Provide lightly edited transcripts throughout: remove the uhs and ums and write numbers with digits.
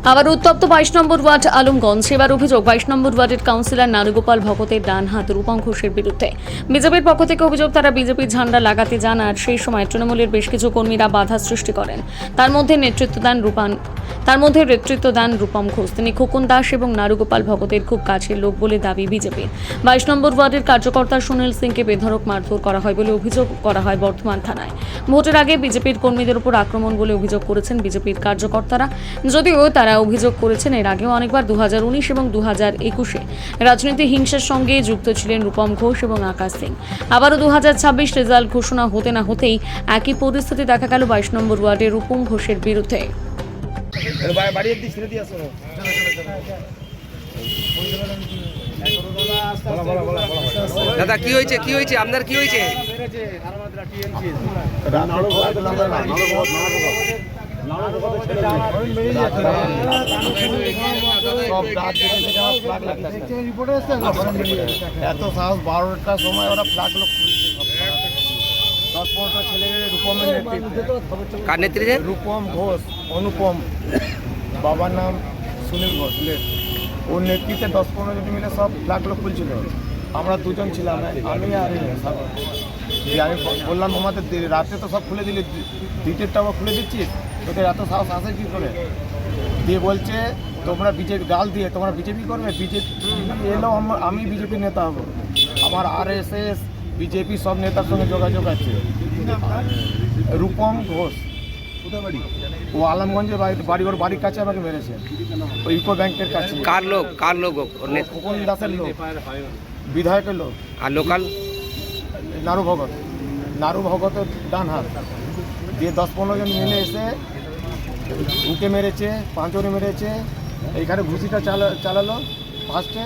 আবার উত্তপ্ত 22 নম্বর ওয়ার্ড আলমগঞ্জ। এবার অভিযোগ 22 নম্বর ওয়ার্ডের কাউন্সিলর নারুগোপাল ভগতের ডান হাত রূপম ঘোষের বিরুদ্ধে। বিজেপির পক্ষ থেকে অভিযোগ, তারা বিজেপির ঝান্ডা লাগাতে যান আর সেই সময় তৃণমূলের বেশ কিছু কর্মীরা বাধা সৃষ্টি করেন। তার মধ্যে নেতৃত্ব দেন রূপম ঘোষ। তিনি খোকন দাস এবং নারুগোপাল ভগতের খুব কাছের লোক বলে দাবি বিজেপির। 22 নম্বর ওয়ার্ডের কার্যকর্তা সুনীল সিংকে বেধড়ক মারধর করা হয় বলে অভিযোগ করা হয় বর্ধমান থানায়। ভোটের আগে বিজেপির কর্মীদের উপর আক্রমণ বলে অভিযোগ করেছেন বিজেপির কার্যকর্তারা। যদিও তারা অভিযোগ করেছেন এর আগেও অনেকবার 2019 এবং 2021-এ রাজনীতি হিংসার সঙ্গে যুক্ত ছিলেন রূপম ঘোষ এবং আকাশ সিং। আবারও 2026 রেজাল্ট ঘোষণা হতে না হতেই একই পরিস্থিতি দেখা গেল 22 নম্বর ওয়ার্ডে রূপম ঘোষের বিরুদ্ধে। দাদা কি হয়েছে আপনার কি হয়েছে? এত সাহস 12টার সময় ওরা ফ্ল্যাগগুলো খুলছে। 10-15টা ছেলে রূপমের নেতৃত্বে। কার নেতৃত্বে? রূপম ঘোষ, অনুপম, বাবার নাম সুনীল ঘোষ। ওর নেতৃত্বে 10-15 জন মিলে সব ফ্ল্যাগগুলো খুলছিল। আমরা দুজন ছিলাম, আমি আর আমি বললাম আমাদের রাতে তো সব খুলে দিলি, ডিটেলটাও খুলে দিচ্ছিস, তোদের এত সাহস আসে কী করে? দিয়ে বলছে তোমরা বিজেপি গাল দিয়ে তোমরা বিজেপি করবে, বিজেপি এলো আমি বিজেপি নেতা হবো। আমার RSS বিজেপি সব নেতার সঙ্গে যোগাযোগ আছে। রূপম ঘোষ ও আলমগঞ্জের বাড়ি, ওর বাড়ির কাছে আমাকে মেরেছে, ওই ইউকো ব্যাংকের কাছে। কার লোক? খোকন দাসের লোক, বিধায়কের লোক। আর লোকাল? নারু ভগতের ডান হাত। দিয়ে 10-15 জন মিলে এসে উকে মেরেছে, পাঁচরে মেরেছে। এইখানে ঘুষিটা চালালো ফার্স্টে।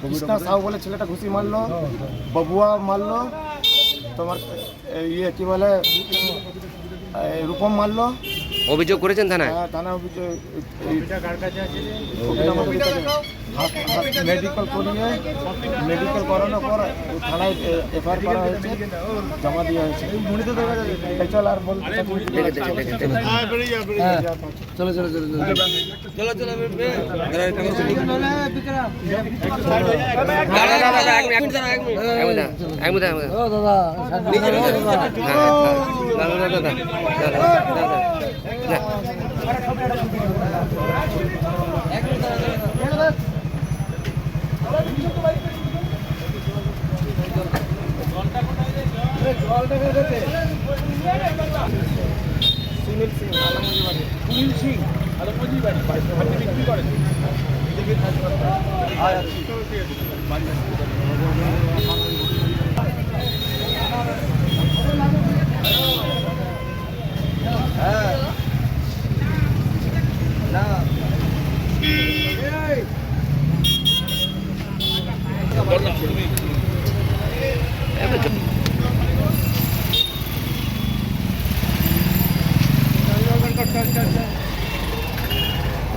কৃষ্ণা সাহু বলে ছেলেটা ঘুষি মারলো, বাবুয়া মারলো, তোমার কি বলে রূপম মারলো। অভিযোগ করেছেন থানায়? হ্যাঁ, থানা অভিযোগ। মেডিকেল করানোর পর থানায় FIR করা হয়েছে, জমা দেওয়া হয়েছে। চল আর বলতে সুনীল সিং আলমগঞ্জি বাড়ি বিক্রি করেন বিজেপির কার্যকর্তা। হ্যাঁ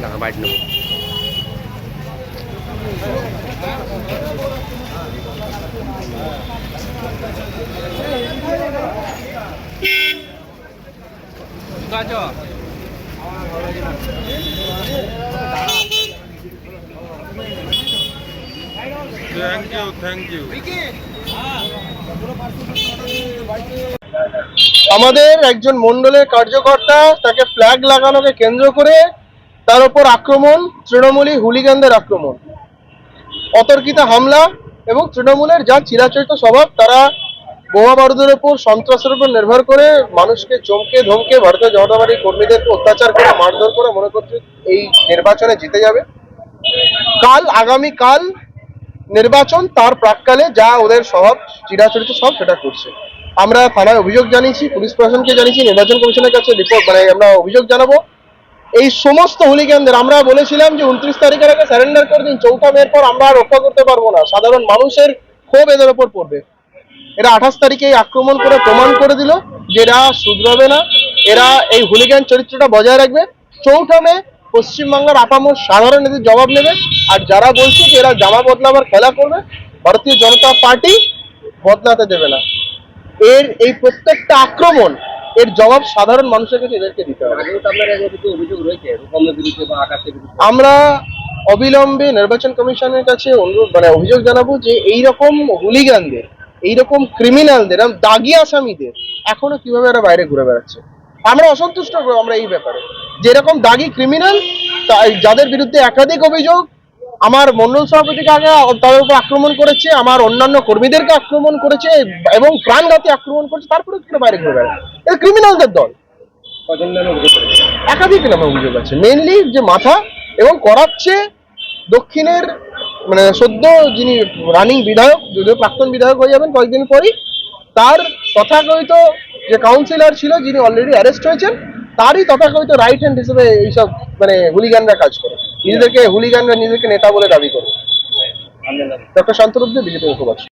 না বাইট নেব। Thank you. আমাদের একজন মণ্ডলের কার্যকর্তা, তাকে ফ্ল্যাগ লাগানোকে কেন্দ্র করে তার উপর আক্রমণ, তৃণমূলী হুলিগানদের আক্রমণ, অতর্কিত হামলা এবং তৃণমূলের যা চিরাচরিত স্বভাব, তারা বোমা বারুদের উপর, সন্ত্রাসের উপর নির্ভর করে মানুষকে চমকে ধমকে ভারতীয় জনতা পার্টির কর্মীদের অত্যাচার করে মারধর করে মনে করছে এই নির্বাচনে জিতে যাবে। আগামীকাল নির্বাচন, তার প্রাক্কালে যা ওদের স্বভাব চিরাচরিত সব সেটা করছে। আমরা থানায় অভিযোগ জানিয়েছি, পুলিশ প্রশাসনকে জানিয়েছি, নির্বাচন কমিশনের কাছে আমরা অভিযোগ জানাবো। এই সমস্ত হুলিগানদের আমরা বলেছিলাম যে 29 তারিখের আগে সারেন্ডার করে দিন, 4 মের পর আমরা রক্ষা করতে পারবো না, সাধারণ মানুষের ক্ষোভ এদের ওপর পড়বে। এরা 28 তারিখে আক্রমণ করে প্রমাণ করে দিল যে এরা শুধরাবে না, এরা এই হুলিগান চরিত্রটা বজায় রাখবে। 4 মে পশ্চিমবাংলার আপামর সাধারণ এদের জবাব নেবে। আর যারা বলছে যে এরা জামা বদলাবার খেলা করবে, ভারতীয় জনতা পার্টি বদলাতে দেবে না। এই প্রত্যেকটা আক্রমণ এর জবাব সাধারণ মানুষের কাছে এদেরকে দিতে হবে। আগেও তো আপনার অভিযোগ রয়েছে রূপমের বিরুদ্ধে বা আকাশের বিরুদ্ধে। আমরা অবিলম্বে নির্বাচন কমিশনের কাছে অনুরোধ অভিযোগ জানাবো যে এইরকম হুলিগানদের, এইরকম ক্রিমিনালদের, দাগি আসামিদের এখনো কিভাবে এরা বাইরে ঘুরে বেড়াচ্ছে। আমরা অসন্তুষ্ট আমরা এই ব্যাপারে, যেরকম দাগি ক্রিমিনাল যাদের বিরুদ্ধে একাধিক অভিযোগ, আমার মন্ডল সভাপতিকে আগে তাদের উপর আক্রমণ করেছে, আমার অন্যান্য কর্মীদেরকে আক্রমণ করেছে এবং প্রাণঘাতী আক্রমণ করেছে, তারপরে বাইরে ঘুরে বেড়ায়। এটা ক্রিমিনালদের দল। কজন নামে অভিযোগ করেছে? একাধিক নামে অভিযোগ আছে, মেনলি যে মাথা এবং করাচ্ছে দক্ষিণের মানে সদ্য যিনি রানিং বিধায়ক, যদিও প্রাক্তন বিধায়ক হয়ে যাবেন কয়েকদিন পরই, তার তথাকথিত যে কাউন্সিলর ছিল যিনি অলরেডি অ্যারেস্ট হয়েছেন, তারই তথাকথিত রাইট হ্যান্ড হিসেবে এইসব মানে হুলিগানরা কাজ করে, নিজেদেরকে নেতা বলে দাবি করে। ডক্টর শান্তরুদ্র, বিজেপি মুখপাত্র।